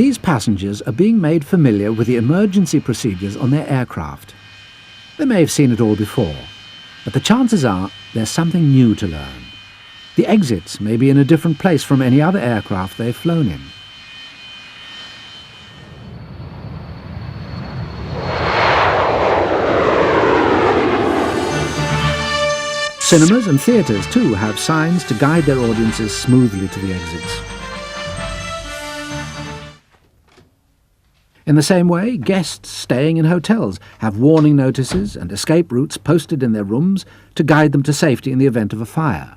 These passengers are being made familiar with the emergency procedures on their aircraft. They may have seen it all before, but the chances are there's something new to learn. The exits may be in a different place from any other aircraft they've flown in. Cinemas and theatres too have signs to guide their audiences smoothly to the exits. In the same way, guests staying in hotels have warning notices and escape routes posted in their rooms to guide them to safety in the event of a fire.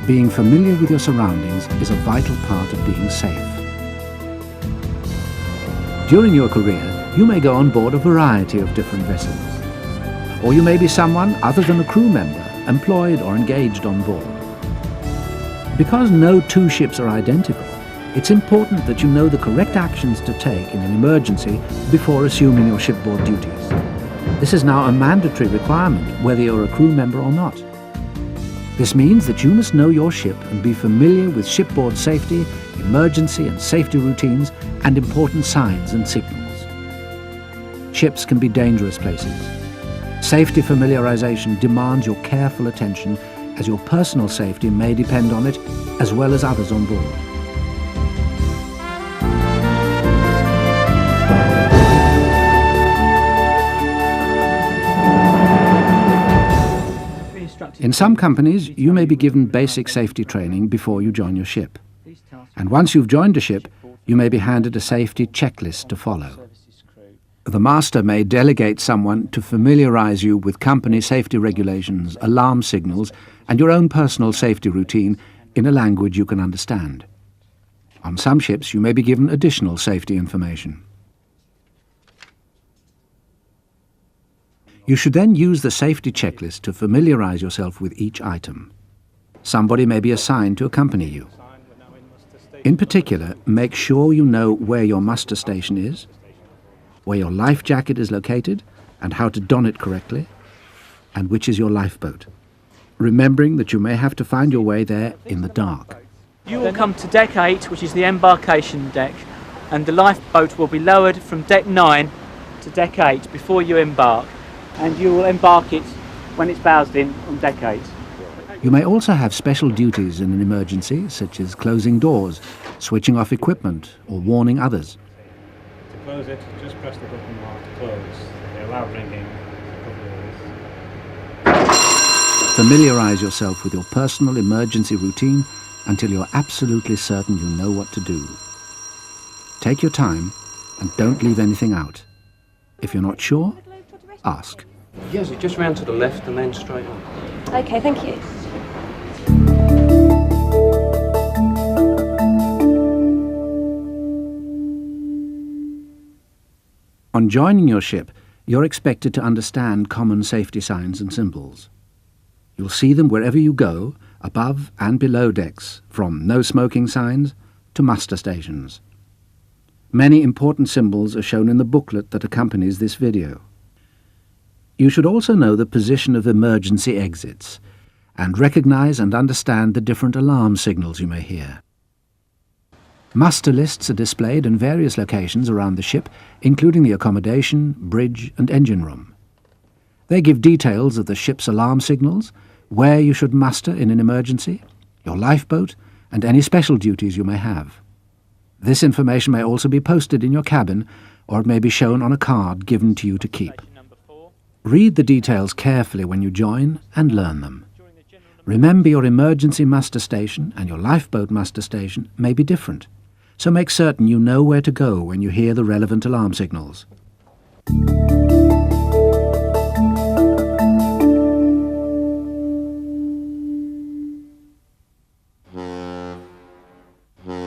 Being familiar with your surroundings is a vital part of being safe. During your career, you may go on board a variety of different vessels, or you may be someone other than a crew member, employed or engaged on board. Because no two ships are identical, it's important that you know the correct actions to take in an emergency before assuming your shipboard duties. This is now a mandatory requirement, whether you're a crew member or not. This means that you must know your ship and be familiar with shipboard safety, emergency and safety routines, and important signs and signals. Ships can be dangerous places. Safety familiarization demands your careful attention, as your personal safety may depend on it, as well as others on board. In some companies, you may be given basic safety training before you join your ship. And once you've joined a ship, you may be handed a safety checklist to follow. The master may delegate someone to familiarize you with company safety regulations, alarm signals, and your own personal safety routine in a language you can understand. On some ships, you may be given additional safety information. You should then use the safety checklist to familiarize yourself with each item. Somebody may be assigned to accompany you. In particular, make sure you know where your muster station is, where your life jacket is located and how to don it correctly, and which is your lifeboat, remembering that you may have to find your way there in the dark. You will come to deck 8, which is the embarkation deck, and the lifeboat will be lowered from deck 9 to deck 8 before you embark, and you will embark it when it's bowsed in on deck 8. You may also have special duties in an emergency, such as closing doors, switching off equipment, or warning others. To close it, just press the button marked close. They allow ringing. Familiarize yourself with your personal emergency routine until you're absolutely certain you know what to do. Take your time and don't leave anything out. If you're not sure, ask. Yes, just round to the left and then straight on. Okay, thank you. On joining your ship, you're expected to understand common safety signs and symbols. You'll see them wherever you go, above and below decks, from no smoking signs to muster stations. Many important symbols are shown in the booklet that accompanies this video. You should also know the position of emergency exits and recognize and understand the different alarm signals you may hear. Muster lists are displayed in various locations around the ship, including the accommodation, bridge and engine room. They give details of the ship's alarm signals, where you should muster in an emergency, your lifeboat, and any special duties you may have. This information may also be posted in your cabin, or it may be shown on a card given to you to keep. Read the details carefully when you join and learn them. Remember, your emergency muster station and your lifeboat muster station may be different, so make certain you know where to go when you hear the relevant alarm signals.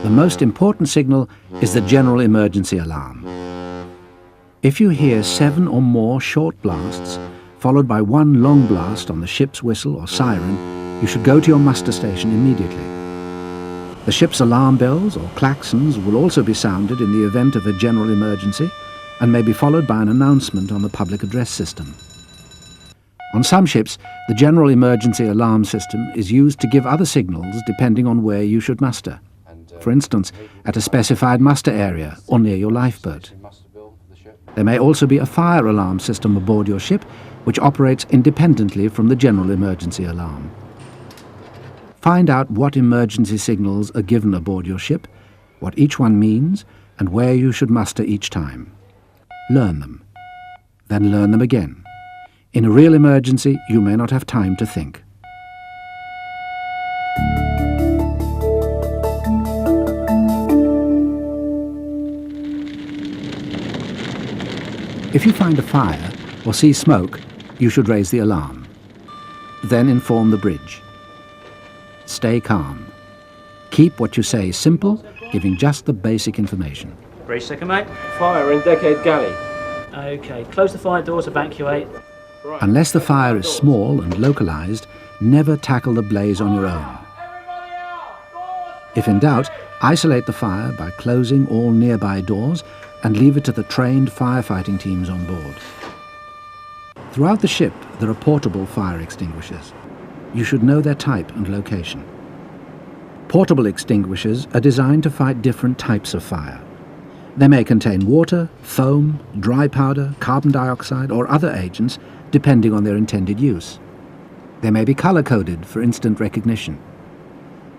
The most important signal is the general emergency alarm. If you hear 7 or more short blasts, followed by 1 long blast on the ship's whistle or siren, you should go to your muster station immediately. The ship's alarm bells or klaxons will also be sounded in the event of a general emergency and may be followed by an announcement on the public address system. On some ships, the general emergency alarm system is used to give other signals depending on where you should muster. For instance, at a specified muster area or near your lifeboat. There may also be a fire alarm system aboard your ship which operates independently from the general emergency alarm. Find out what emergency signals are given aboard your ship, what each one means, and where you should muster each time. Learn them. Then learn them again. In a real emergency, you may not have time to think. If you find a fire or see smoke, you should raise the alarm. Then inform the bridge. Stay calm. Keep what you say simple, giving just the basic information. Bridge second, mate. Fire in deck 8 galley. Okay, close the fire doors, evacuate. Unless the fire is small and localized, never tackle the blaze on your own. If in doubt, isolate the fire by closing all nearby doors and leave it to the trained firefighting teams on board. Throughout the ship, there are portable fire extinguishers. You should know their type and location. Portable extinguishers are designed to fight different types of fire. They may contain water, foam, dry powder, carbon dioxide, or other agents, depending on their intended use. They may be color-coded for instant recognition.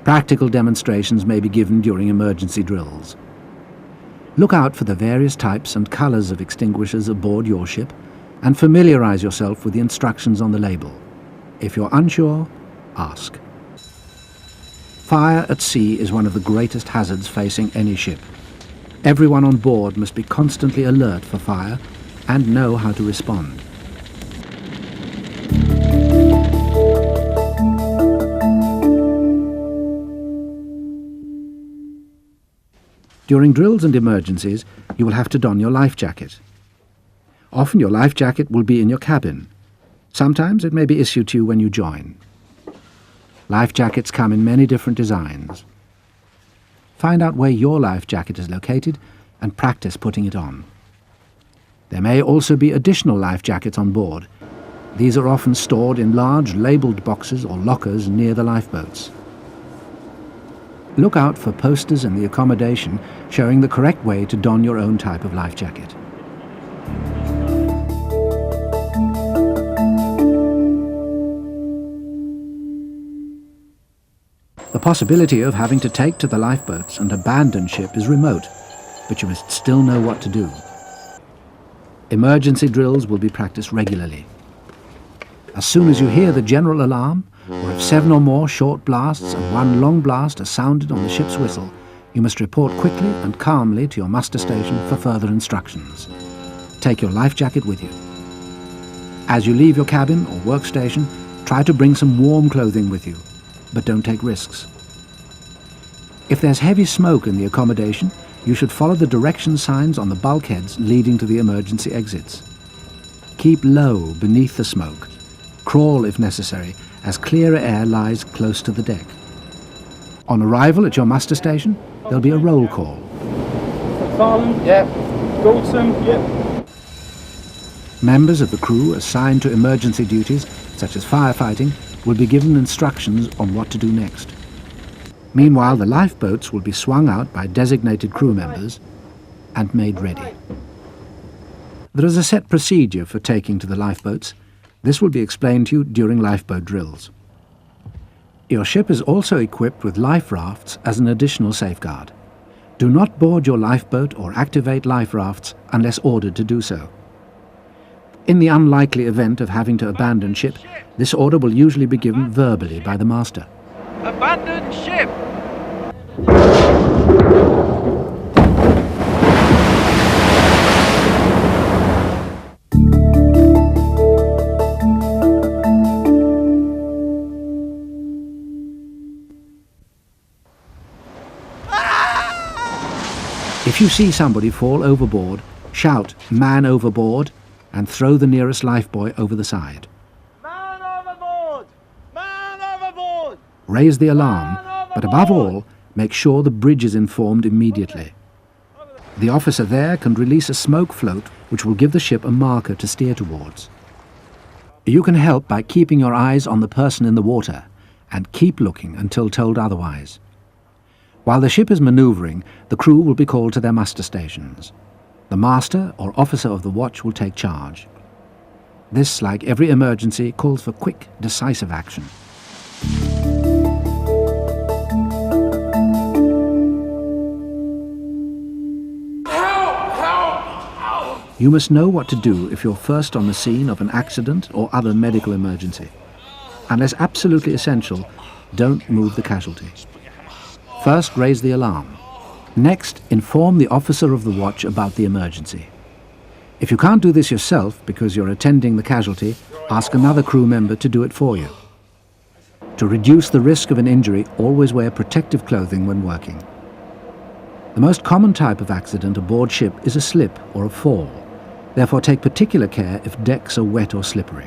Practical demonstrations may be given during emergency drills. Look out for the various types and colors of extinguishers aboard your ship and familiarize yourself with the instructions on the label. If you're unsure, ask. Fire at sea is one of the greatest hazards facing any ship. Everyone on board must be constantly alert for fire and know how to respond. During drills and emergencies, you will have to don your life jacket. Often your life jacket will be in your cabin. Sometimes it may be issued to you when you join. Life jackets come in many different designs. Find out where your life jacket is located and practice putting it on. There may also be additional life jackets on board. These are often stored in large labelled boxes or lockers near the lifeboats. Look out for posters in the accommodation showing the correct way to don your own type of life jacket. The possibility of having to take to the lifeboats and abandon ship is remote, but you must still know what to do. Emergency drills will be practiced regularly. As soon as you hear the general alarm, or if 7 or more short blasts and 1 long blast are sounded on the ship's whistle, you must report quickly and calmly to your muster station for further instructions. Take your life jacket with you. As you leave your cabin or workstation, try to bring some warm clothing with you, but don't take risks. If there's heavy smoke in the accommodation, you should follow the direction signs on the bulkheads leading to the emergency exits. Keep low beneath the smoke. Crawl if necessary, as clearer air lies close to the deck. On arrival at your muster station, there'll be a roll call. Farland? Yep. Goldson? Yep. Members of the crew assigned to emergency duties, such as firefighting, will be given instructions on what to do next. Meanwhile, the lifeboats will be swung out by designated crew members and made ready. There is a set procedure for taking to the lifeboats. This will be explained to you during lifeboat drills. Your ship is also equipped with life rafts as an additional safeguard. Do not board your lifeboat or activate life rafts unless ordered to do so. In the unlikely event of having to abandon ship, this order will usually be given verbally by the master. Abandon ship! If you see somebody fall overboard, shout, "Man overboard," and throw the nearest lifebuoy over the side. Man overboard! Man overboard! Raise the alarm, but above all, make sure the bridge is informed immediately. The officer there can release a smoke float which will give the ship a marker to steer towards. You can help by keeping your eyes on the person in the water and keep looking until told otherwise. While the ship is manoeuvring, the crew will be called to their muster stations. The master or officer of the watch will take charge. This, like every emergency, calls for quick, decisive action. You must know what to do if you're first on the scene of an accident or other medical emergency. Unless absolutely essential, don't move the casualty. First, raise the alarm. Next, inform the officer of the watch about the emergency. If you can't do this yourself because you're attending the casualty, ask another crew member to do it for you. To reduce the risk of an injury, always wear protective clothing when working. The most common type of accident aboard ship is a slip or a fall. Therefore, take particular care if decks are wet or slippery.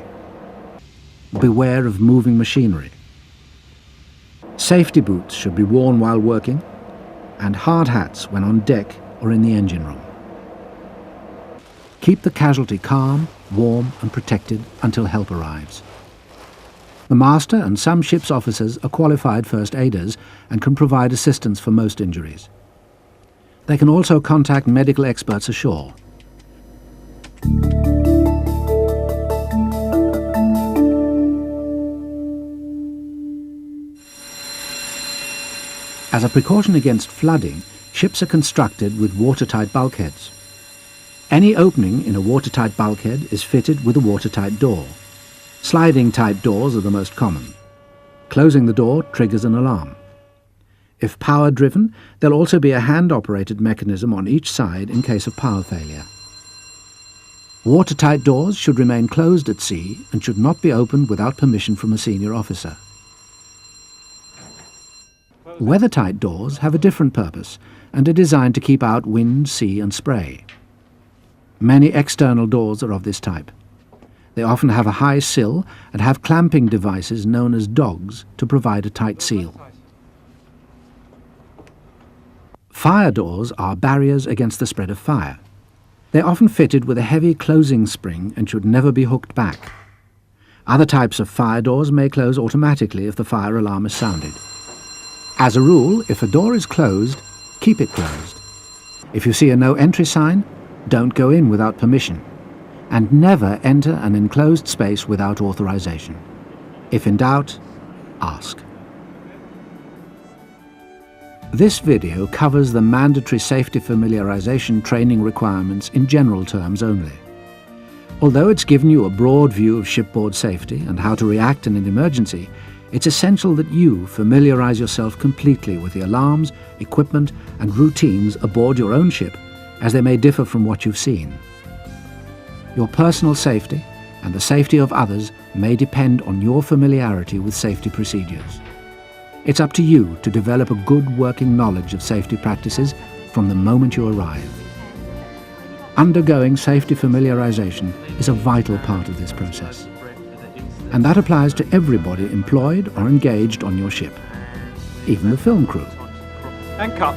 Beware of moving machinery. Safety boots should be worn while working, and hard hats when on deck or in the engine room. Keep the casualty calm, warm and protected until help arrives. The master and some ship's officers are qualified first aiders and can provide assistance for most injuries. They can also contact medical experts ashore. As a precaution against flooding, ships are constructed with watertight bulkheads. Any opening in a watertight bulkhead is fitted with a watertight door. Sliding type doors are the most common. Closing the door triggers an alarm. If power-driven, there'll also be a hand-operated mechanism on each side in case of power failure. Watertight doors should remain closed at sea and should not be opened without permission from a senior officer. Weathertight doors have a different purpose and are designed to keep out wind, sea and spray. Many external doors are of this type. They often have a high sill and have clamping devices known as dogs to provide a tight seal. Fire doors are barriers against the spread of fire. They're often fitted with a heavy closing spring and should never be hooked back. Other types of fire doors may close automatically if the fire alarm is sounded. As a rule, if a door is closed, keep it closed. If you see a no entry sign, don't go in without permission. And never enter an enclosed space without authorization. If in doubt, ask. This video covers the mandatory safety familiarization training requirements in general terms only. Although it's given you a broad view of shipboard safety and how to react in an emergency, it's essential that you familiarize yourself completely with the alarms, equipment and routines aboard your own ship, as they may differ from what you've seen. Your personal safety and the safety of others may depend on your familiarity with safety procedures. It's up to you to develop a good working knowledge of safety practices from the moment you arrive. Undergoing safety familiarization is a vital part of this process. And that applies to everybody employed or engaged on your ship, even the film crew. And cut.